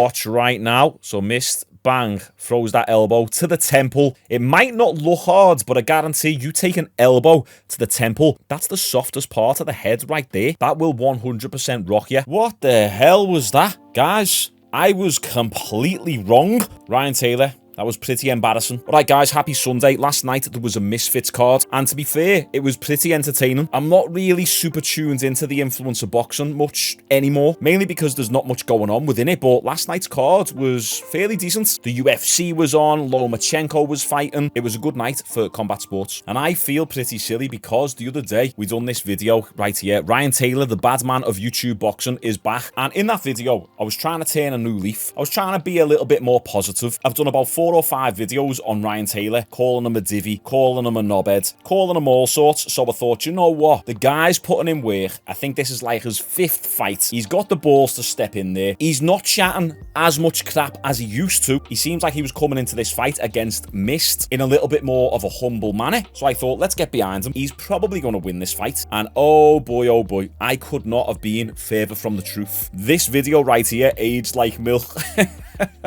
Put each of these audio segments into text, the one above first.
watch right now. So Mist, bang, throws that elbow to the temple. It might not look hard, but I guarantee you take an elbow to the temple, that's the softest part of the head right there. That will 100% rock you. What the hell was that? Guys, I was completely wrong. Ryan Taylor, that was pretty embarrassing. Alright guys, happy Sunday. Last night there was a Misfits card, and to be fair, it was pretty entertaining. I'm not really super tuned into the influence of boxing much anymore, mainly because there's not much going on within it, but last night's card was fairly decent. The UFC was on, Lomachenko was fighting. It was a good night for combat sports, and I feel pretty silly because the other day we done this video right here. Ryan Taylor, the bad man of YouTube boxing, is back, and in that video I was trying to turn a new leaf. I was trying to be a little bit more positive. I've done about 4 or 5 videos on Ryan Taylor, calling him a divvy, calling him a knobhead, calling him all sorts. So I thought, you know what? The guy's putting in work. I think this is like his 5th fight. He's got the balls to step in there. He's not chatting as much crap as he used to. He seems like he was coming into this fight against Mist in a little bit more of a humble manner. So I thought, let's get behind him. He's probably going to win this fight. And oh boy, I could not have been further from the truth. This video right here aged like milk.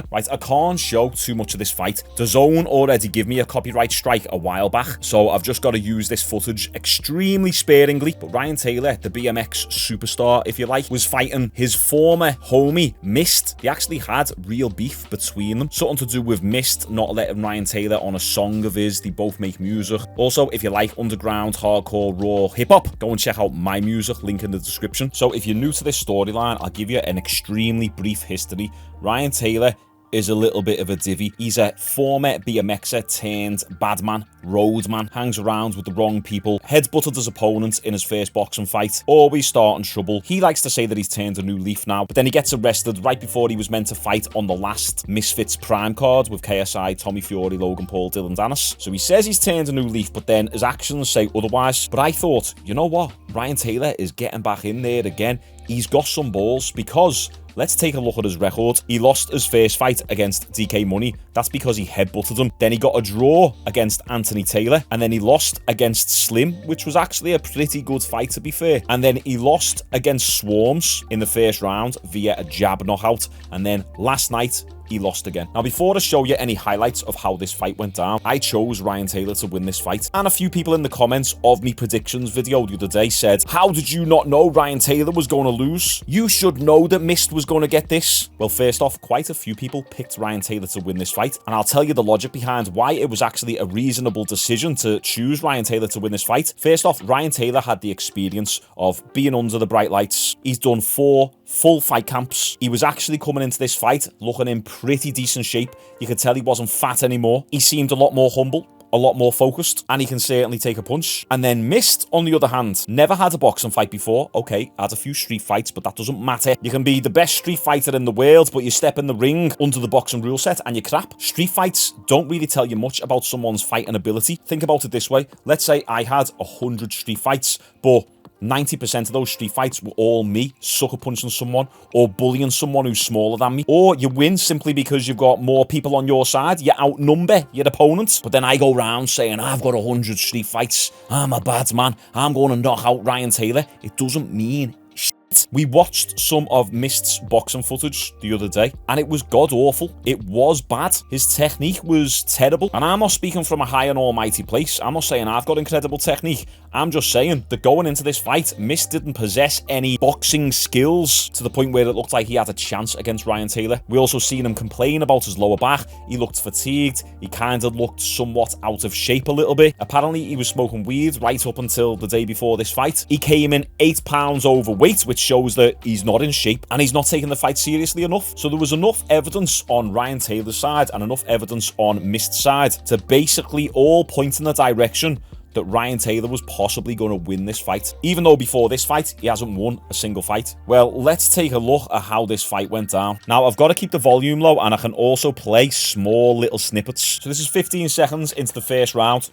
Right, I can't show too much of this fight. DAZN already gave me a copyright strike a while back, so I've just got to use this footage extremely sparingly. But Ryan Taylor, the BMX superstar, if you like, was fighting his former homie, Mist. They actually had real beef between them. Something to do with Mist not letting Ryan Taylor on a song of his. They both make music. Also, if you like underground, hardcore, raw hip-hop, go and check out my music, link in the description. So if you're new to this storyline, I'll give you an extremely brief history. Ryan Taylor is a little bit of a divvy. He's a former BMXer turned badman, roadman, hangs around with the wrong people, headbutted his opponent in his first boxing fight, always starting trouble. He likes to say that he's turned a new leaf now, but then he gets arrested right before he was meant to fight on the last Misfits Prime card with KSI, Tommy Fury, Logan Paul, Dylan Dennis. So he says he's turned a new leaf, but then his actions say otherwise. But I thought, you know what? Ryan Taylor is getting back in there again. He's got some balls, because let's take a look at his record. He lost his first fight against DK Money. That's because he headbutted him. Then he got a draw against Anthony Taylor, and then he lost against Slim, which was actually a pretty good fight, to be fair. And then he lost against Swarms in the first round via a jab knockout, and then last night he lost again. Now, before I show you any highlights of how this fight went down, I chose Ryan Taylor to win this fight. And a few people in the comments of me predictions video the other day said, how did you not know Ryan Taylor was going to lose? You should know that Mist was going to get this. Well, first off, quite a few people picked Ryan Taylor to win this fight, and I'll tell you the logic behind why it was actually a reasonable decision to choose Ryan Taylor to win this fight. First off, Ryan Taylor had the experience of being under the bright lights. He's done 4 full fight camps. He was actually coming into this fight looking in pretty decent shape. You could tell he wasn't fat anymore. He seemed a lot more humble, a lot more focused, and he can certainly take a punch. And then Mist, on the other hand, never had a boxing fight before. Okay, had a few street fights, but that doesn't matter. You can be the best street fighter in the world, but you step in the ring under the boxing rule set and you crap. Street fights don't really tell you much about someone's fighting ability. Think about it this way. Let's say I had 100 street fights, but 90% of those street fights were all me sucker punching someone or bullying someone who's smaller than me. Or you win simply because you've got more people on your side, you outnumber your opponent. But then I go around saying, I've got 100 street fights, I'm a bad man, I'm going to knock out Ryan Taylor. It doesn't mean shit. We watched some of Mist's boxing footage the other day, and it was god-awful. It was bad. His technique was terrible. And I'm not speaking from a high and almighty place. I'm not saying I've got incredible technique. I'm just saying that going into this fight, Mist didn't possess any boxing skills to the point where it looked like he had a chance against Ryan Taylor. We also seen him complain about his lower back. He looked fatigued. He kind of looked somewhat out of shape a little bit. Apparently, he was smoking weed right up until the day before this fight. He came in 8 pounds overweight, which shows that he's not in shape and he's not taking the fight seriously enough. So there was enough evidence on Ryan Taylor's side and enough evidence on Mist's side to basically all point in the direction that Ryan Taylor was possibly going to win this fight, even though before this fight he hasn't won a single fight. Well, let's take a look at how this fight went down. Now, I've got to keep the volume low and I can also play small little snippets. So this is 15 seconds into the first round.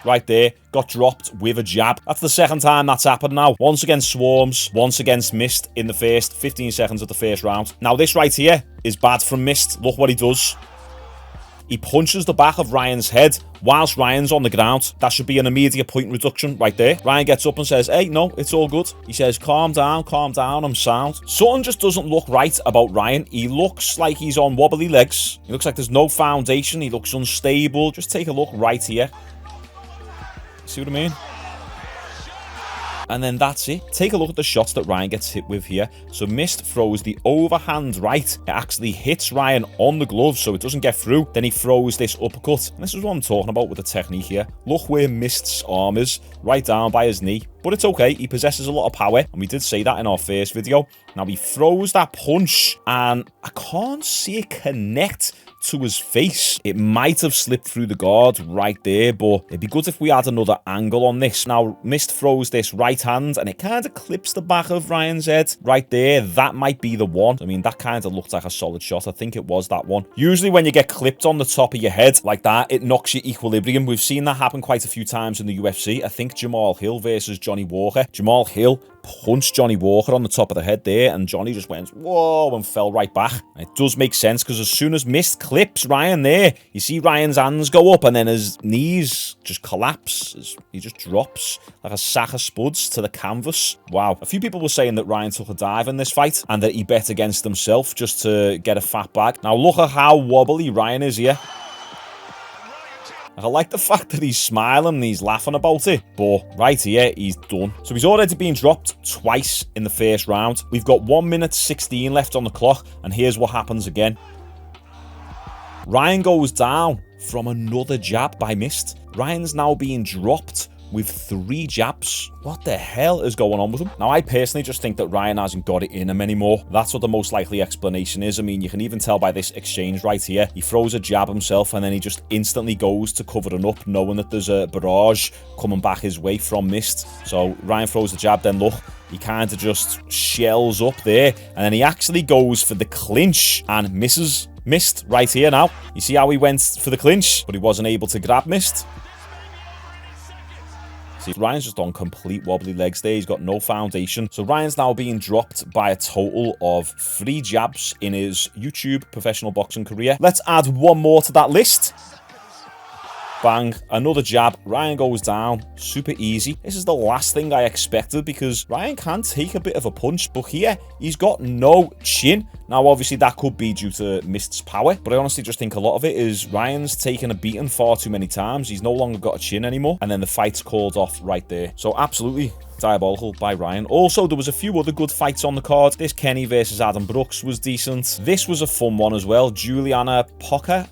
Right there, got dropped with a jab. That's the second time that's happened now. Once against Swarms, once against Mist in the first 15 seconds of the first round. Now, this right here is bad from Mist. Look what he does. He punches the back of Ryan's head whilst Ryan's on the ground. That should be an immediate point reduction right there. Ryan gets up and says, hey, no, it's all good. He says, calm down, I'm sound. Something just doesn't look right about Ryan. He looks like he's on wobbly legs. He looks like there's no foundation. He looks unstable. Just take a look right here. See what I mean? And then that's it. Take a look at the shots that Ryan gets hit with here. So Mist throws the overhand right. It actually hits Ryan on the glove, so it doesn't get through. Then he throws this uppercut. And this is what I'm talking about with the technique here. Look where Mist's arm is, right down by his knee. But it's okay. He possesses a lot of power, and we did say that in our first video. Now he throws that punch, and I can't see it connect to his face. It might have slipped through the guard right there, but it'd be good if we had another angle on this. Now, Mist throws this right hand, and it kind of clips the back of Ryan's head right there. That might be the one. I mean, that kind of looked like a solid shot. I think it was that one. Usually when you get clipped on the top of your head like that, it knocks your equilibrium. We've seen that happen quite a few times in the UFC. I think Jamal Hill versus Johnny Walker. Jamal Hill punched Johnny Walker on the top of the head there, and Johnny just went whoa and fell right back. And it does make sense, because as soon as Mist clips Ryan there, you see Ryan's hands go up, and then his knees just collapse. He just drops like a sack of spuds to the canvas. Wow. A few people were saying that Ryan took a dive in this fight and that he bet against himself just to get a fat bag. Now look at how wobbly Ryan is here. I like the fact that he's smiling and he's laughing about it, but right here, he's done. So he's already been dropped twice in the first round. We've got 1 minute 16 left on the clock, and here's what happens again. Ryan goes down from another jab by Mist. Ryan's now being dropped with 3 jabs. What the hell is going on with him? Now, I personally just think that Ryan hasn't got it in him anymore. That's what the most likely explanation is. I mean, you can even tell by this exchange right here. He throws a jab himself, and then he just instantly goes to cover it up, knowing that there's a barrage coming back his way from Mist. So Ryan throws the jab, then look, he kind of just shells up there, and then he actually goes for the clinch and misses Mist right here now. You see how he went for the clinch, but he wasn't able to grab Mist? See, Ryan's just on complete wobbly legs there. He's got no foundation. So Ryan's now being dropped by a total of 3 jabs in his YouTube professional boxing career. Let's add one more to that list. Bang, another jab. Ryan goes down. Super easy. This is the last thing I expected, because Ryan can take a bit of a punch, but here he's got no chin. Now, obviously, that could be due to Mist's power, but I honestly just think a lot of it is Ryan's taken a beating far too many times. He's no longer got a chin anymore, and then the fight's called off right there. So, absolutely diabolical by Ryan. Also, there was a few other good fights on the card. This Kenny versus Adam Brooks was decent. This was a fun one as well. Juliana Poker,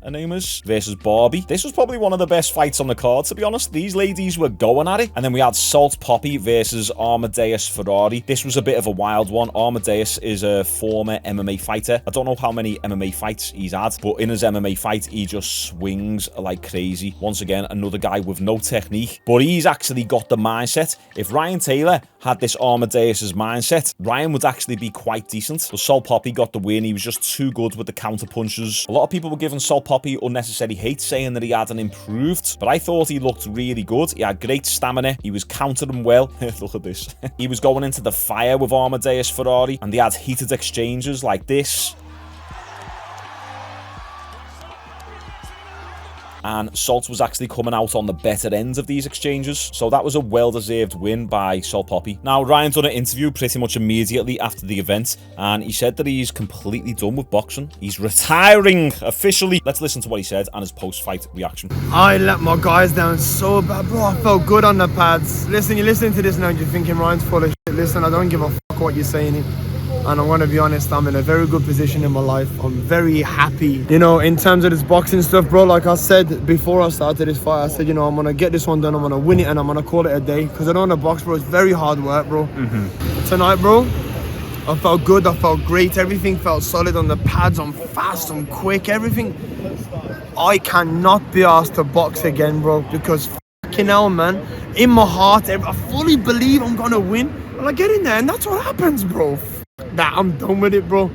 her name is, versus Barbie. This was probably one of the best fights on the card, to be honest. These ladies were going at it. And then we had Salt Poppy versus Amadeus Ferrari. This was a bit of a wild one. Amadeus is a former MMA fighter. I don't know how many MMA fights he's had, but in his MMA fight, he just swings like crazy. Once again, another guy with no technique, but he's actually got the mindset. If Ryan Taylor had this Amadeus's mindset, Ryan would actually be quite decent. But Salt Poppy got the win. He was just too good with the counter punches. A lot of people were giving Salt Poppy unnecessary hate, saying that he hadn't improved, but I thought he looked really good. He had great stamina. He was countering well. Look at this. He was going into the fire with Amadeus Ferrari, and they had heated exchanges like this. And Salt was actually coming out on the better end of these exchanges. So that was a well-deserved win by Salt Poppy. Now, Ryan done an interview pretty much immediately after the event, and he said that he's completely done with boxing. He's retiring officially. Let's listen to what he said and his post-fight reaction. I let my guys down so bad, bro. I felt good on the pads. Listen, you're listening to this now and you're thinking Ryan's full of shit. Listen, I don't give a fuck what you're saying. And I'm going to be honest, I'm in a very good position in my life. I'm very happy. You know, in terms of this boxing stuff, bro, like I said before I started this fight, I said, you know, I'm going to get this one done. I'm going to win it and I'm going to call it a day. Because I don't want to box, bro. It's very hard work, bro. Tonight, bro, I felt good. I felt great. Everything felt solid on the pads. I'm fast. I'm quick. Everything. I cannot be asked to box again, bro. Because fucking hell, man. In my heart, I fully believe I'm going to win. And I get in there and that's what happens, bro. That I'm done with it, bro.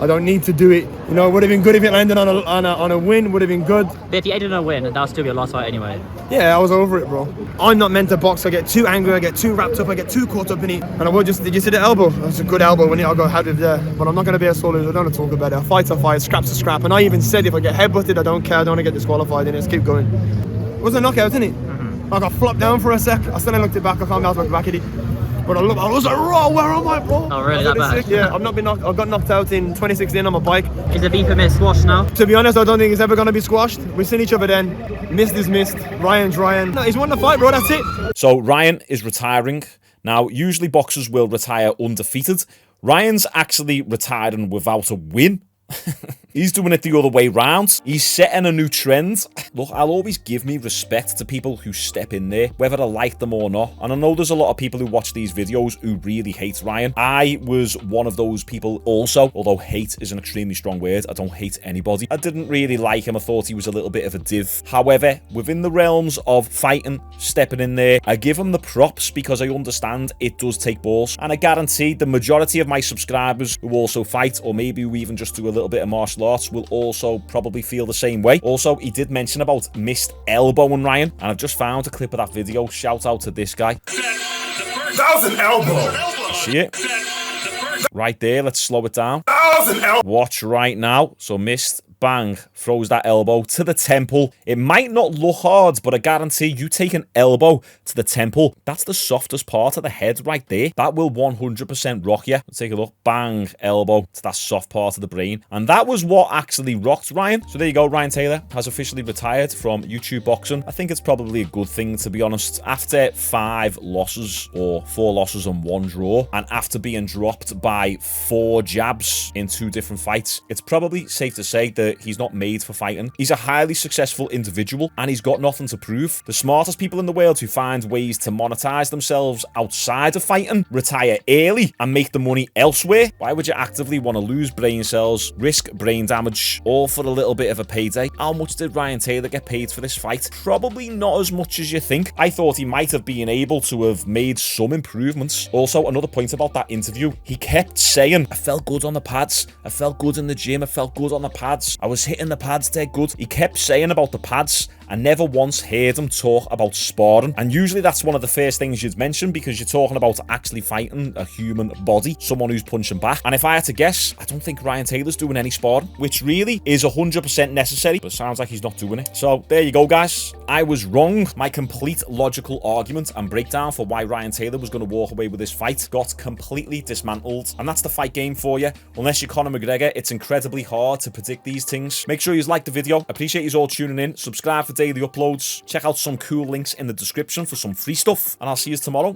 I don't need to do it. You know, it would have been good if it landed on a win. Would have been good. But if you ended on a win, that'll still be a lost fight anyway. Yeah, I was over it, bro. I'm not meant to box. I get too angry. I get too wrapped up. I get too caught up in it. And I will just. Did you see the elbow? That's a good elbow. I'll go have it there. But I'm not gonna be a solo. I don't want to talk about it. A fight's a fight. Scrap's a scrap. And I even said if I get headbutted, I don't care. I don't want to get disqualified. And let's keep going. It was a knockout, didn't it? I got flopped down for a sec. I still looked it back. I can't bounce back at it. But I was like, raw, where am I, bro? Oh, really? That bad? Yeah, I've not been knocked. I got knocked out in 2016 on my bike. Is the beef a miss squash now? To be honest, I don't think it's ever going to be squashed. We've seen each other then. Missed is missed. Ryan's Ryan. No, he's won the fight, bro. That's it. So Ryan is retiring. Now, usually boxers will retire undefeated. Ryan's actually retiring without a win. He's doing it the other way round. He's setting a new trend. Look, I'll always give me respect to people who step in there, whether I like them or not. And I know there's a lot of people who watch these videos who really hate Ryan. I was one of those people also, although hate is an extremely strong word. I don't hate anybody. I didn't really like him. I thought he was a little bit of a div. However, within the realms of fighting, stepping in there, I give him the props because I understand it does take balls. And I guarantee the majority of my subscribers who also fight, or maybe who even just do a little bit of martial arts, will also probably feel the same way. Also, he did mention about missed elbowing Ryan, and I've just found a clip of that video. Shout out to this guy. That was an elbow. See it? Right there, let's slow it down. That was an elbow. Watch right now. So missed, bang, throws that elbow to the temple. It might not look hard, but I guarantee you take an elbow to the temple, that's the softest part of the head right there. That will 100% rock you. Take a look, bang, elbow to that soft part of the brain. And that was what actually rocked Ryan. So there you go, Ryan Taylor has officially retired from YouTube boxing. I think it's probably a good thing, to be honest. After 5 losses, or 4 losses and 1 draw, and after being dropped by 4 jabs in 2 different fights, it's probably safe to say that he's not made for fighting. He's a highly successful individual and he's got nothing to prove. The smartest people in the world who find ways to monetize themselves outside of fighting retire early and make the money elsewhere. Why would you actively want to lose brain cells, risk brain damage, all for a little bit of a payday? How much did Ryan Taylor get paid for this fight? Probably not as much as you think. I thought he might have been able to have made some improvements. Also, another point about that interview, he kept saying, I felt good on the pads, I felt good in the gym, I felt good on the pads, I was hitting the pads dead good. He kept saying about the pads. I never once heard him talk about sparring. And usually that's one of the first things you'd mention because you're talking about actually fighting a human body, someone who's punching back. And if I had to guess, I don't think Ryan Taylor's doing any sparring, which really is 100% necessary, but sounds like he's not doing it. So there you go, guys. I was wrong. My complete logical argument and breakdown for why Ryan Taylor was going to walk away with this fight got completely dismantled. And that's the fight game for you. Unless you're Conor McGregor, it's incredibly hard to predict these things. Make sure you like the video. Appreciate you all tuning in. Subscribe for daily uploads. Check out some cool links in the description for some free stuff. And I'll see you tomorrow.